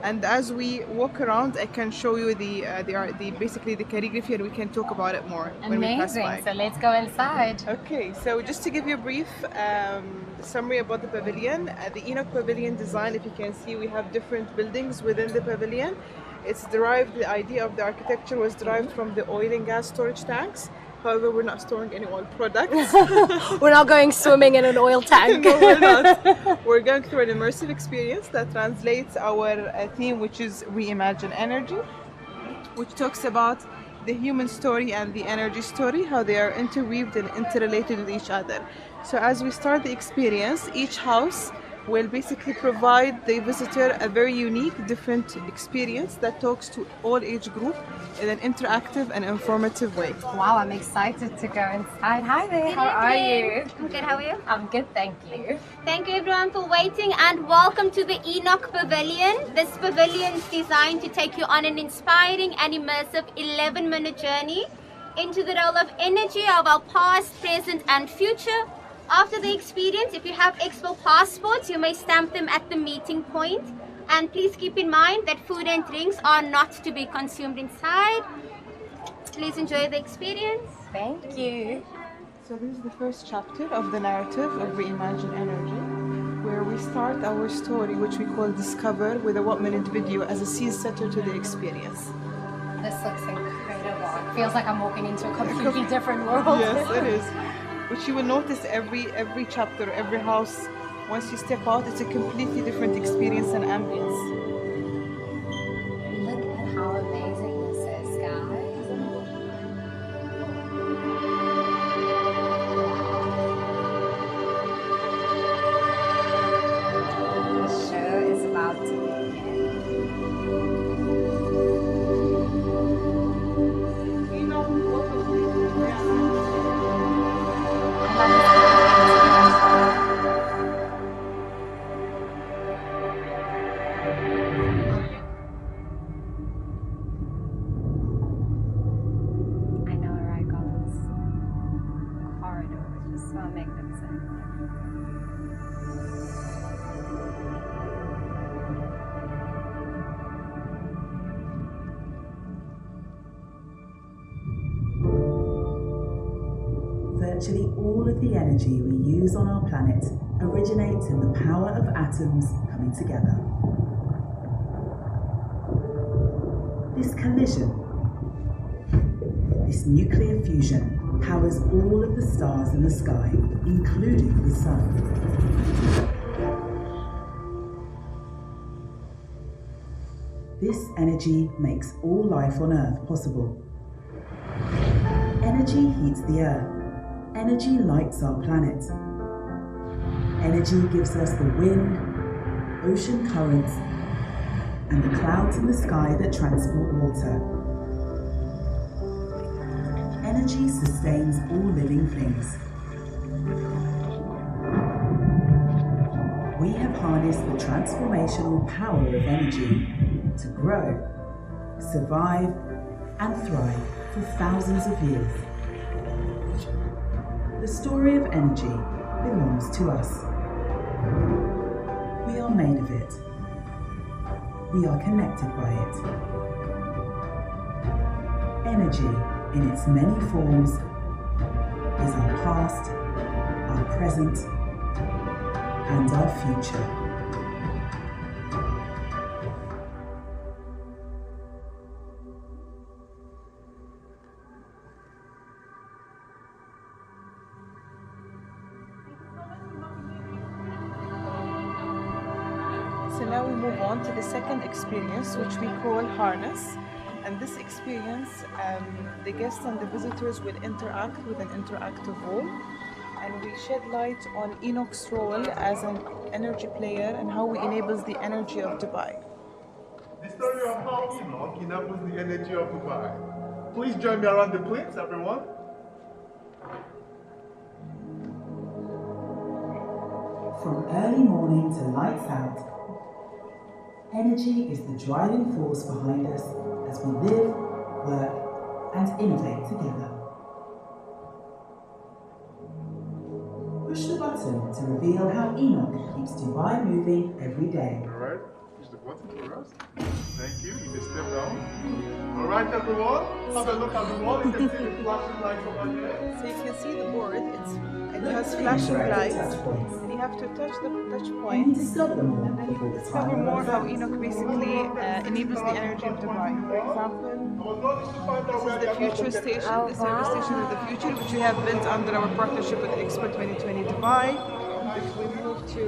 And as we walk around, I can show you basically the calligraphy, and we can talk about it more when we pass by.
Amazing. So let's go inside.
Okay, so just to give you a brief summary about the pavilion, the ENOC Pavilion design, if you can see, we have different buildings within the pavilion. The idea of the architecture was derived from the oil and gas storage tanks. However, we're not storing any oil products.
We're not going swimming in an oil tank.
No, we're not. We're going through an immersive experience that translates our theme, which is Reimagine Energy, which talks about the human story and the energy story, how they are interweaved and interrelated with each other. So as we start the experience, each house will basically provide the visitor a very unique, different experience that talks to all age group in an interactive and informative way.
Wow, I'm excited to go inside. Hi there, how are you?
I'm good, how are you?
I'm good, thank you.
Thank you everyone for waiting and welcome to the ENOC Pavilion. This pavilion is designed to take you on an inspiring and immersive 11-minute journey into the role of energy of our past, present and future. After the experience, if you have Expo passports, you may stamp them at the meeting point. And please keep in mind that food and drinks are not to be consumed inside. Please enjoy the experience.
Thank you.
So this is the first chapter of the narrative of Reimagine Energy, where we start our story, which we call Discover, with a 1-minute video as a scene setter to the experience.
This looks incredible. It feels like I'm walking into a completely different world.
Yes, it is. Which you will notice every chapter, every house, once you step out, it's a completely different experience and ambience.
Look at how amazing this is, guys. The show is about to begin.
Virtually all of the energy we use on our planet originates in the power of atoms coming together. This collision, this nuclear fusion, powers all of the stars in the sky, including the sun. This energy makes all life on Earth possible. Energy heats the Earth. Energy lights our planet. Energy gives us the wind, ocean currents, and the clouds in the sky that transport water. Energy sustains all living things. We have harnessed the transformational power of energy to grow, survive, and thrive for thousands of years. The story of energy belongs to us. We are made of it. We are connected by it. Energy, in its many forms, is our past, our present, and our future.
So now we move on to the second experience, which we call Harness. And this experience, the guests and the visitors will interact with an interactive wall. And we shed light on ENOC's role as an energy player and how he enables the energy of Dubai.
The story of how ENOC enables the energy of Dubai. Please join me around the clips, everyone.
From early morning to lights out, energy is the driving force behind us as we live, work, and innovate together. Push the button to reveal how ENOC keeps Dubai moving every day.
Alright, push the button for us. Thank you. You can step down. Alright, everyone. Have a look at the wall. You can see the flashing lights over here.
So you can see the board, it has flashing lights, and you have to touch the touch points
Discover more
and then discover more how ENOC basically enables the energy of Dubai. For example, this is the future station, the service station of the future, which we have built under our partnership with Expo 2020 Dubai. If we move to,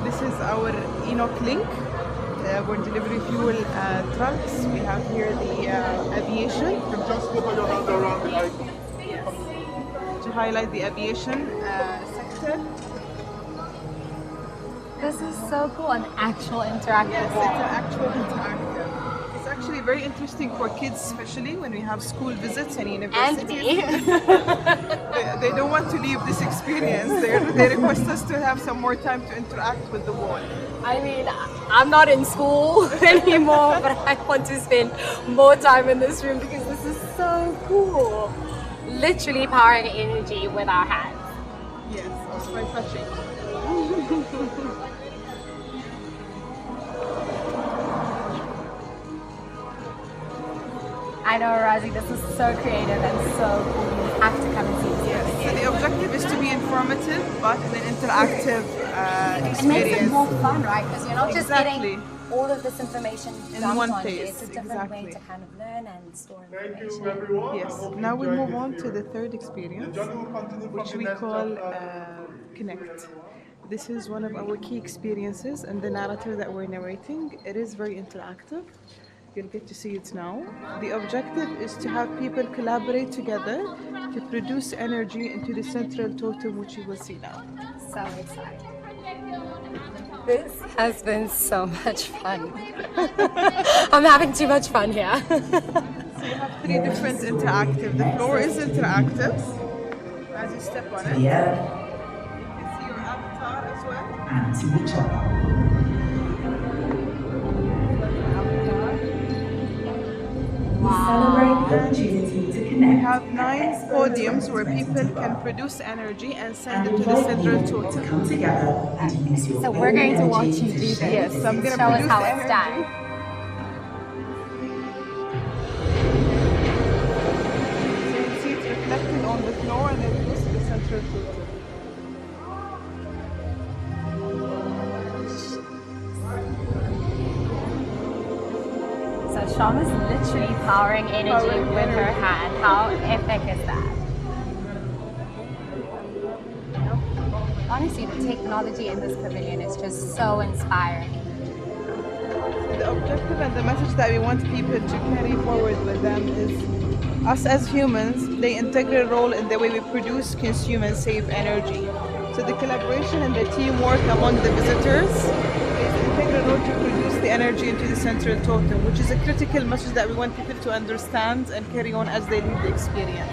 this is our ENOC link. We're delivering fuel trucks. We have here the aviation.
You can just put your hand around the icon.
To highlight the aviation sector.
This is so cool, an actual interactive
Yes,
wall.
it's an actual interactive. It's actually very interesting for kids, especially when we have school visits and universities.
And me.
They don't want to leave this experience. They request us to have some more time to interact with the wall.
I mean, I'm not in school anymore, but I want to spend more time in this room because this is so cool. Literally powering energy with our hands.
Yes, it's very touching.
I know, Razi, this is so creative and so cool. You have to come and see this.
Yes. So the objective is to be informative, but in an interactive
It makes it
experience.
more fun, right? Because you're not just
Exactly.
getting all of this information
In
dumped
one
onto you.
place,
It's a different way
exactly.
to kind of learn and store
Thank
information.
you, everyone. I
Yes.
hope you
Now we
enjoyed
move
this
on to the
experience.
third
The
experience,
journey will continue from
which
the
we
next
call
chapter.
Connect. This is one of our key experiences, and the narrative that we're narrating, it is very interactive. You'll get to see it now. The objective is to have people collaborate together to produce energy into the central totem, which you will see now.
So excited. This has been so much fun. I'm having too much fun here.
So you have three different interactive. The floor is interactive. As you step on it,
the
you
earth,
can see your avatar as well.
and to each other. We celebrate the opportunity to
We
connect.
have 9 podiums where people can produce energy and send it to the central
to
totem.
come together and use your
So we're going to
own
watch
energy
you do
shape
this.
Yes, I'm going to
Show us
produce
how
the
it's
energy.
done.
So you can see it reflected on the floor and then it goes to the central totem.
So Shama's literally powering energy
Powering
with her
energy.
hand. How epic is that? Honestly, the technology in this pavilion is just so inspiring.
The objective and the message that we want people to carry forward with them is us as humans play an integral role in the way we produce, consume, and save energy. So the collaboration and the teamwork among the visitors is integral role to produce the energy into the central totem, which is a critical message that we want people to understand and carry on as they live the experience.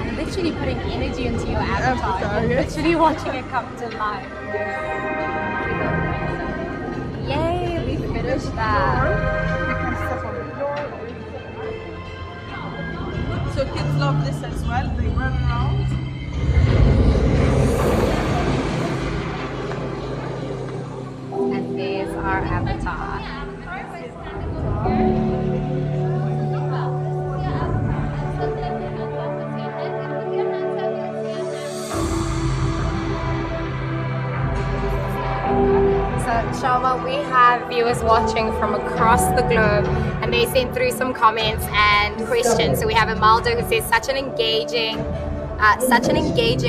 And literally putting energy into your avatar. You're
Yes.
literally watching it come to life. Yay, we finished that.
You can step on the floor. So kids love this as well. They run around.
And there's our avatar. So, Sharma, we have viewers watching from across the globe, and they sent through some comments and questions. So we have Imelda who says, such an engaging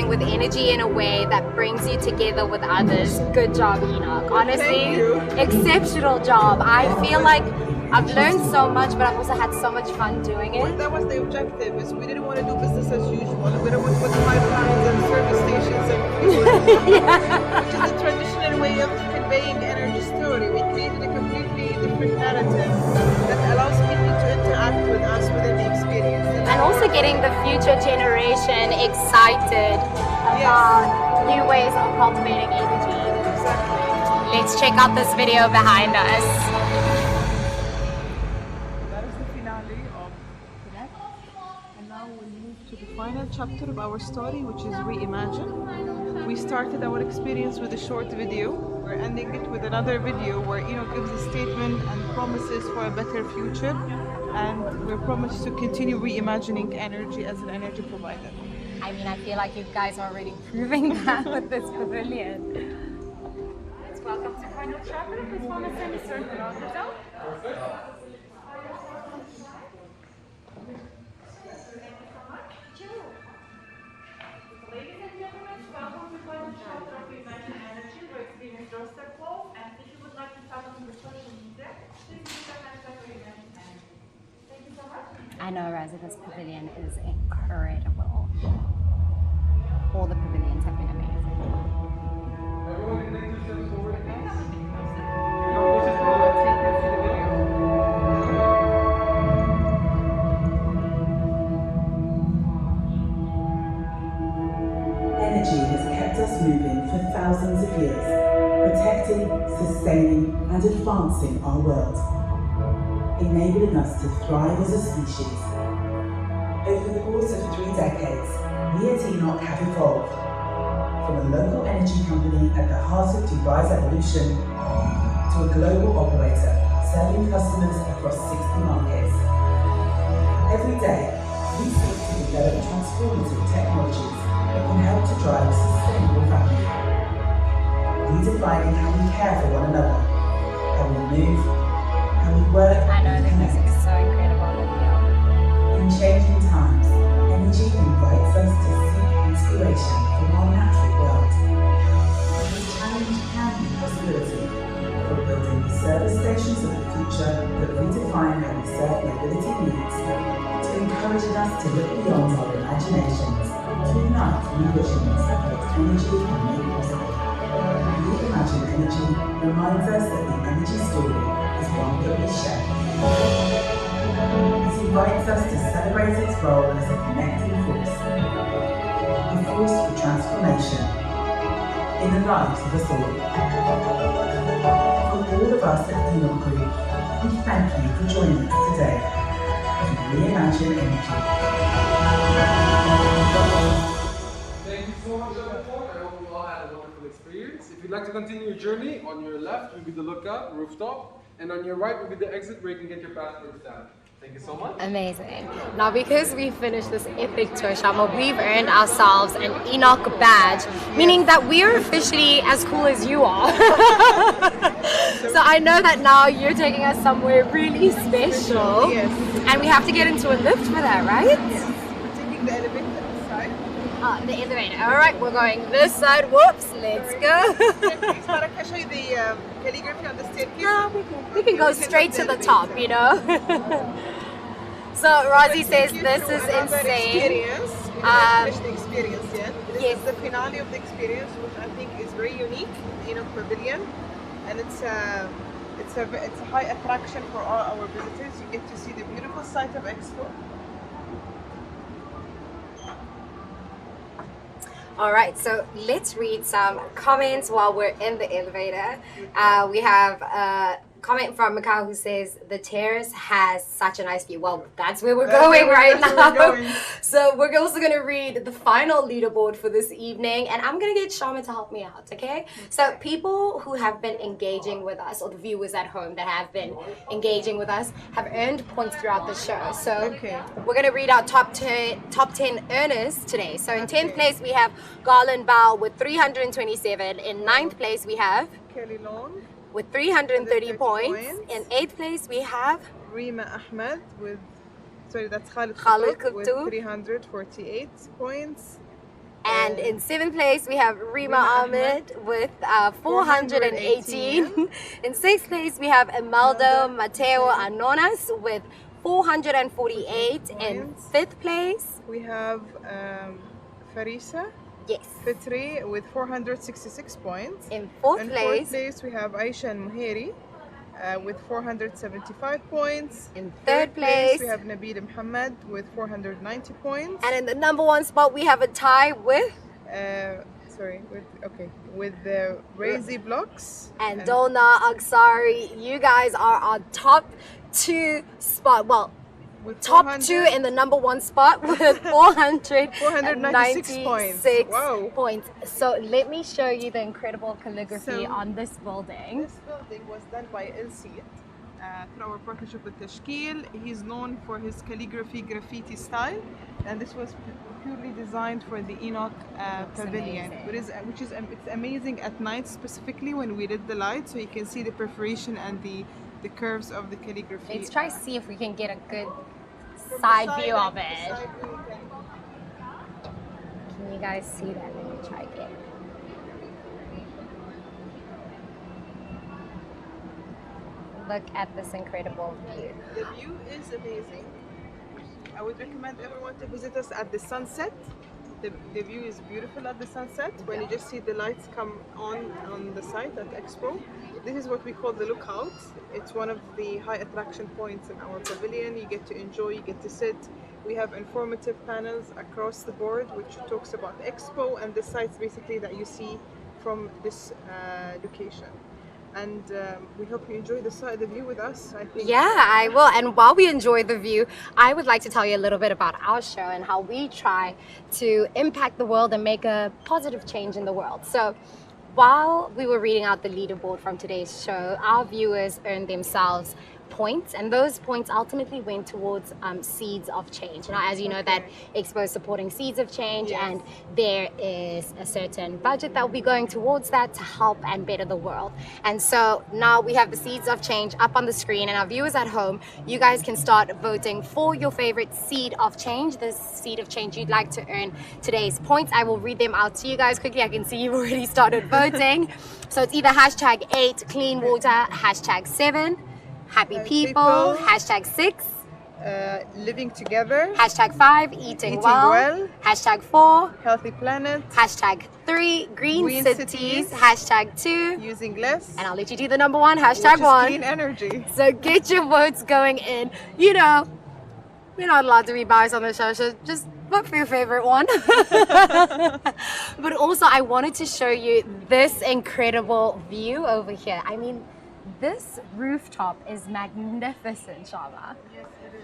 with energy in a way that brings you together with others. Good job, Enoch. Honestly, exceptional job. I feel like I've learned so much, but I've also had so much fun doing it.
That was the objective. Is we didn't want to do business as usual. We don't want to put pipelines and service stations and which is the traditional way of conveying energy story. We created a completely different narrative that allows people to interact with us within the experience.
And also getting the future generation excited about new ways of cultivating energy.
Exactly.
Let's check out this video behind us.
That is the finale of Connect. And now we'll move to the final chapter of our story, which is Reimagine. We started our experience with a short video. We're ending it with another video where ENOC gives a statement and promises for a better future. And we're promised to continue reimagining energy as an energy provider.
I mean, I feel like you guys are already proving that with this pavilion.
Let's welcome to Final Chapter. Please want to send a circle around yourself. Ladies and gentlemen, welcome to Final Chapter of Reimagined Energy. We're experiencing your step calls, and if you would like to start on the social media, please use the hashtag Reimagined Energy. Thank you so much.
I know, Razi, this pavilion is incredible. All the pavilions have been amazing.
Energy has kept us moving for thousands of years, protecting, sustaining, and advancing our world, enabling us to thrive as a species. Over the course of 3 decades, we at ENOC have evolved from a local energy company at the heart of Dubai's evolution to a global operator serving customers across 60 markets. Every day, we seek to develop transformative technologies that can help to drive sustainable value, redefining how we care for one another, how we move, how we work,
I know,
and
the music
connect.
is so incredible.
In changing times, energy invites us to seek inspiration from our natural world. This challenge can be a possibility for building the service stations of the future that redefine how we serve mobility needs, to encouraging us to look beyond our imaginations, to unite new visions of what energy can make possible. Reimagined Energy reminds us that the energy story is one that we share. It invites us to celebrate its role as a connecting force, a force for transformation in the lives of us all. From all of us at ENOC Group, we thank you for joining us today as we reimagine energy.
Thank you so much, everyone. I hope you all had a wonderful experience. If you'd like to continue your journey, on your left will be the lookout, rooftop, and on your right will be the exit where you can get your passport stamped. Thank you so much.
Amazing. Now, because we finished this epic tour, Shama, we've earned ourselves an ENOC badge, meaning that we're officially as cool as you are. So I know that now you're taking us somewhere really special.
Yes.
And we have to get into a lift for that, right?
Yes. We're taking the elevator inside.
The elevator. All right, we're going this side. Whoops, let's go.
Can I show you the calligraphy on the staircase?
No, we can go straight to the top, you know. So Razi says this is insane.
Experience. We haven't finished the experience yet. This
Yes.
is the finale of the experience, which I think is very unique in ENOC Pavilion, and it's a high attraction for all our visitors. You get to see the beautiful site of Expo.
All right, so let's read some comments while we're in the elevator. We have a comment from Macau who says the terrace has such a nice view. Well, that's where we're going right now. So we're also going to read the final leaderboard for this evening, and I'm going to get Shama to help me out, okay? So people who have been engaging with us, or the viewers at home that have been engaging with us, have earned points throughout the show. So we're going to read our top 10 earners today. So in 10th place we have Garland Bao with 327. In 9th place we have
Kelly Long
with 330 points. In 8th place we have
Rima Ahmed with, sorry, that's Khalid
Khalid
with
Kubtu.
348 points.
And in 7th place we have Rima Ahmed with 418. In 6th place we have Imeldo Mateo Anonas with 448. In 5th place
we have Farisa Fitri with 466 points.
In 4th place
we have Aisha Muheri with 475 points.
In 3rd place
we have Nabil Muhammad with 490 points.
And in the number 1 spot we have a tie with
with the Razy Blocks
and Dolna Aksari. You guys are our top 2 spot. Well,
with
top 2 in the number 1 spot with 496
points.
points. So let me show you the incredible calligraphy on this building.
This building was done by El Cid through our partnership with Tashkil. He's known for his calligraphy graffiti style, and this was purely designed for the ENOC Pavilion, which is it's amazing at night, specifically when we lit the light, so you can see the perforation and the curves of the calligraphy.
Let's try to see if we can get a good side view of it. Can you guys see that? Let me try again. Look at this incredible view.
The view is amazing. I would recommend everyone to visit us at the sunset. The view is beautiful at the sunset when you just see the lights come on the site at Expo. This is what we call the lookout. It's one of the high attraction points in our pavilion. You get to enjoy, you get to sit. We have informative panels across the board which talks about Expo and the sites basically that you see from this location. And we hope you enjoy the view with us, I think.
Yeah, I will. And while we enjoy the view, I would like to tell you a little bit about our show and how we try to impact the world and make a positive change in the world. So while we were reading out the leaderboard from today's show, our viewers earned themselves points, and those points ultimately went towards seeds of change. Now, as you know, that Expo is supporting seeds of change, and there is a certain budget that will be going towards that to help and better the world. And so now we have the seeds of change up on the screen, and our viewers at home, you guys can start voting for your favorite seed of change, the seed of change you'd like to earn today's points. I will read them out to you guys quickly. I can see you've already started voting. So it's either hashtag 8 clean water, hashtag 7 happy people, hashtag 6
living together,
hashtag 5 eating well, hashtag 4
healthy planet,
hashtag 3 green cities, hashtag 2
using less,
and I'll let you do the number 1, hashtag 1
clean energy.
So get your votes going in. You know, we're not allowed to be biased on the show, so just vote for your favorite one. But also I wanted to show you this incredible view over here. I mean, this rooftop is magnificent, Shama.
Yes, it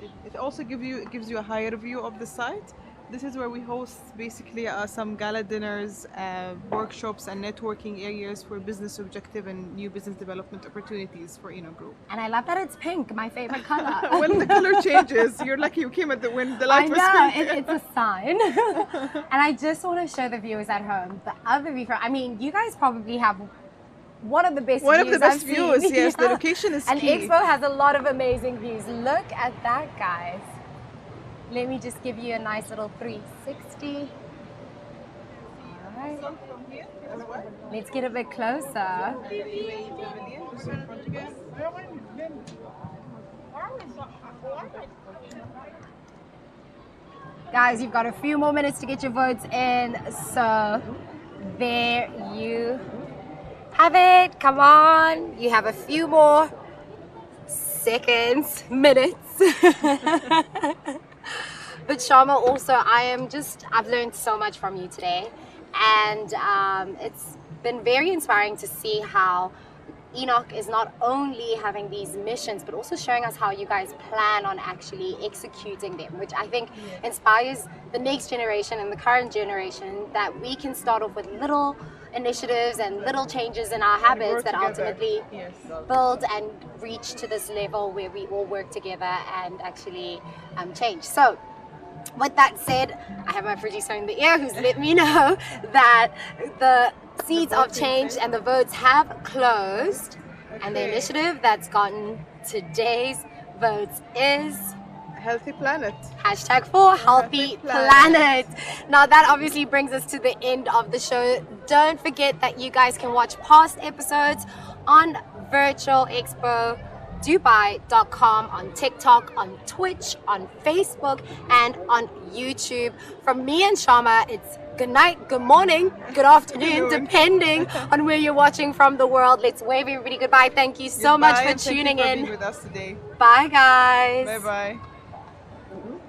is. It also gives you a higher view of the site. This is where we host basically some gala dinners, workshops and networking areas for business objective and new business development opportunities for ENOC Group.
And I love that it's pink, my favorite color.
When the color changes, you're lucky you came when the light was pink.
It's a sign. And I just want to show the viewers at home the other view. I mean, you guys probably have one of the best
views. Yes, the location is
and
key.
And Expo has a lot of amazing views. Look at that, guys. Let me just give you a nice little 360. All right. Let's get a bit closer. Guys, you've got a few more minutes to get your votes in. So there you have it. Come on. You have a few more seconds, minutes. But Sharma, also, I've learned so much from you today. And it's been very inspiring to see how ENOC is not only having these missions, but also showing us how you guys plan on actually executing them, which I think inspires the next generation and the current generation, that we can start off with little initiatives and little changes in our habits that ultimately build and reach to this level where we all work together and actually change. So with that said, I have my producer in the ear who's let me know that the seeds of change and the votes have closed. And the initiative that's gotten today's votes is
Healthy Planet.
#4 Healthy Planet. Now that obviously brings us to the end of the show. Don't forget that you guys can watch past episodes on Virtual Expo Dubai.com, on TikTok, on Twitch, on Facebook, and on YouTube. From me and Sharma, it's good night, good morning, good afternoon, depending on where you're watching from the world. Let's wave everybody goodbye. Thank you so much for tuning in.
With us today.
Bye, guys.
Bye bye.